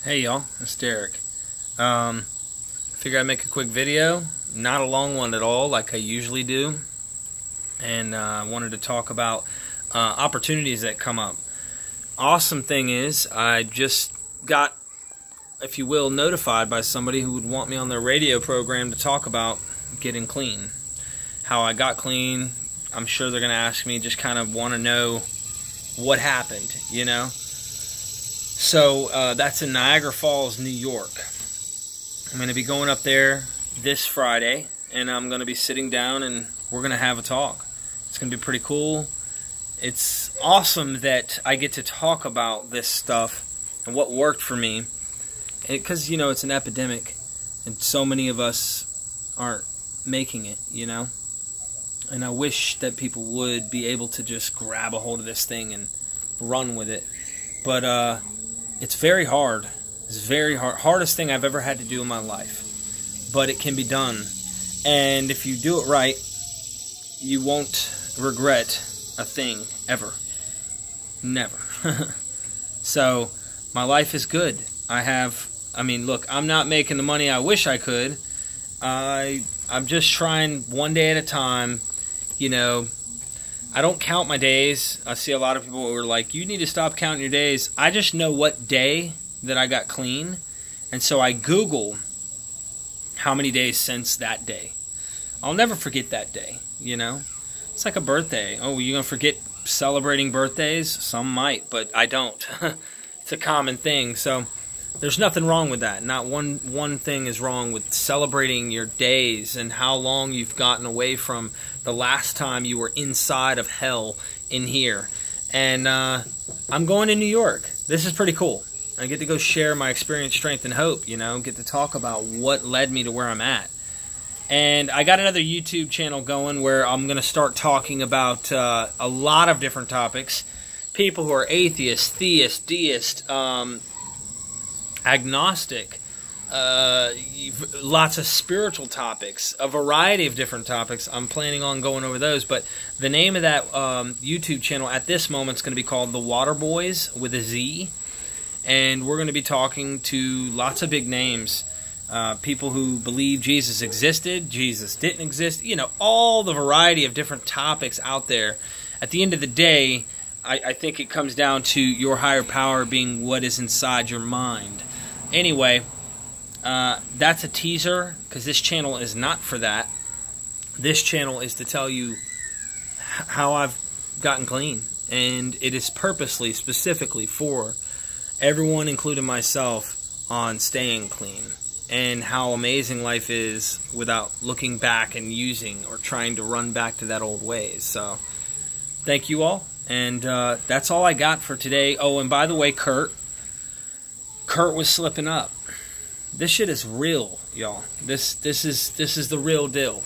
Hey y'all, it's Derek. Figured I'd make a quick video, not a long one at all like I usually do, and I wanted to talk about opportunities that come up. Awesome thing is, I just got, if you will, notified by somebody who would want me on their radio program to talk about getting clean. How I got clean. I'm sure they're going to ask me, just kind of want to know what happened, you know? So that's in Niagara Falls, New York. I'm going to be going up there this Friday, and I'm going to be sitting down and we're going to have a talk. It's going to be pretty cool. It's awesome that I get to talk about this stuff and what worked for me. Because, you know, it's an epidemic, and so many of us aren't making it, you know? And I wish that people would be able to just grab a hold of this thing and run with it. But it's very hard. It's very hard. Hardest thing I've ever had to do in my life. But it can be done. And if you do it right, you won't regret a thing ever. Never. So, my life is good. I mean, look, I'm not making the money I wish I could. I'm just trying one day at a time. You know, I don't count my days. I see a lot of people who are like, you need to stop counting your days. I just know what day that I got clean, and so I Google how many days since that day. I'll never forget that day, you know? It's like a birthday. Oh, you gonna forget celebrating birthdays? Some might, but I don't. It's a common thing, so there's nothing wrong with that. Not one thing is wrong with celebrating your days and how long you've gotten away from the last time you were inside of hell in here. And I'm going to New York. This is pretty cool. I get to go share my experience, strength, and hope, you know, get to talk about what led me to where I'm at. And I got another YouTube channel going where I'm going to start talking about a lot of different topics. People who are atheists, theists, deists, agnostic, lots of spiritual topics, a variety of different topics. I'm planning on going over those, but the name of that YouTube channel at this moment is going to be called The Water Boys with a Z, and we're going to be talking to lots of big names, people who believe Jesus existed, Jesus didn't exist, you know, all the variety of different topics out there. At the end of the day, I think it comes down to your higher power being what is inside your mind. Anyway, that's a teaser, because this channel is not for that. This channel is to tell you how I've gotten clean. And it is purposely, specifically for everyone, including myself, on staying clean. And how amazing life is without looking back and using or trying to run back to that old ways. So, thank you all. And that's all I got for today. Oh, and by the way, Kurt was slipping up. This shit is real, y'all. This is the real deal.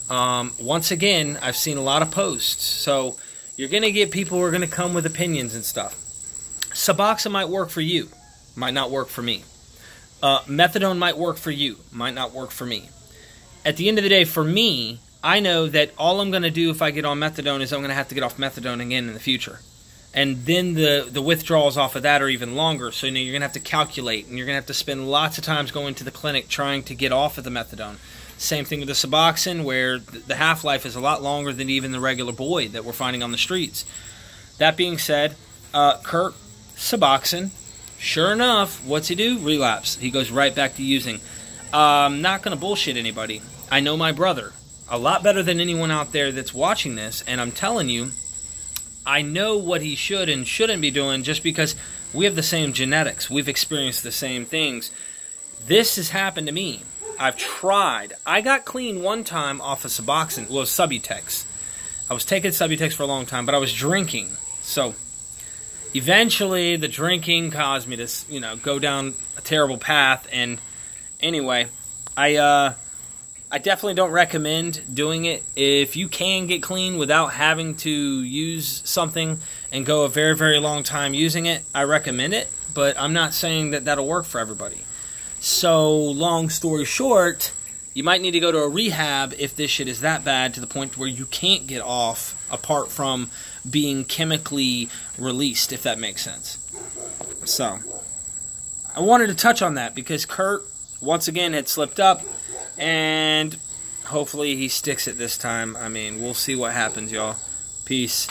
Once again, I've seen a lot of posts, so you're gonna get people who are gonna come with opinions and stuff. Suboxone might work for you, might not work for me. Methadone might work for you, might not work for me. At the end of the day, for me, I know that all I'm gonna do if I get on methadone is I'm gonna have to get off methadone again in the future. And then the withdrawals off of that are even longer. So, you know, you're going to have to calculate. And you're going to have to spend lots of times going to the clinic trying to get off of the methadone. Same thing with the Suboxone, where the half-life is a lot longer than even the regular boy that we're finding on the streets. That being said, Kurt, Suboxone, sure enough, what's he do? Relapse. He goes right back to using. I'm not going to bullshit anybody. I know my brother a lot better than anyone out there that's watching this. And I'm telling you, I know what he should and shouldn't be doing just because we have the same genetics. We've experienced the same things. This has happened to me. I've tried. I got clean one time off of Suboxone, well, Subutex. I was taking Subutex for a long time, but I was drinking. So eventually the drinking caused me to, you know, go down a terrible path. And anyway, I definitely don't recommend doing it. If you can get clean without having to use something and go a very, very long time using it, I recommend it. But I'm not saying that that'll work for everybody. So, long story short, you might need to go to a rehab if this shit is that bad to the point where you can't get off apart from being chemically released, if that makes sense. So, I wanted to touch on that because Kurt, once again, had slipped up, and hopefully he sticks it this time. I mean, we'll see what happens, y'all. Peace.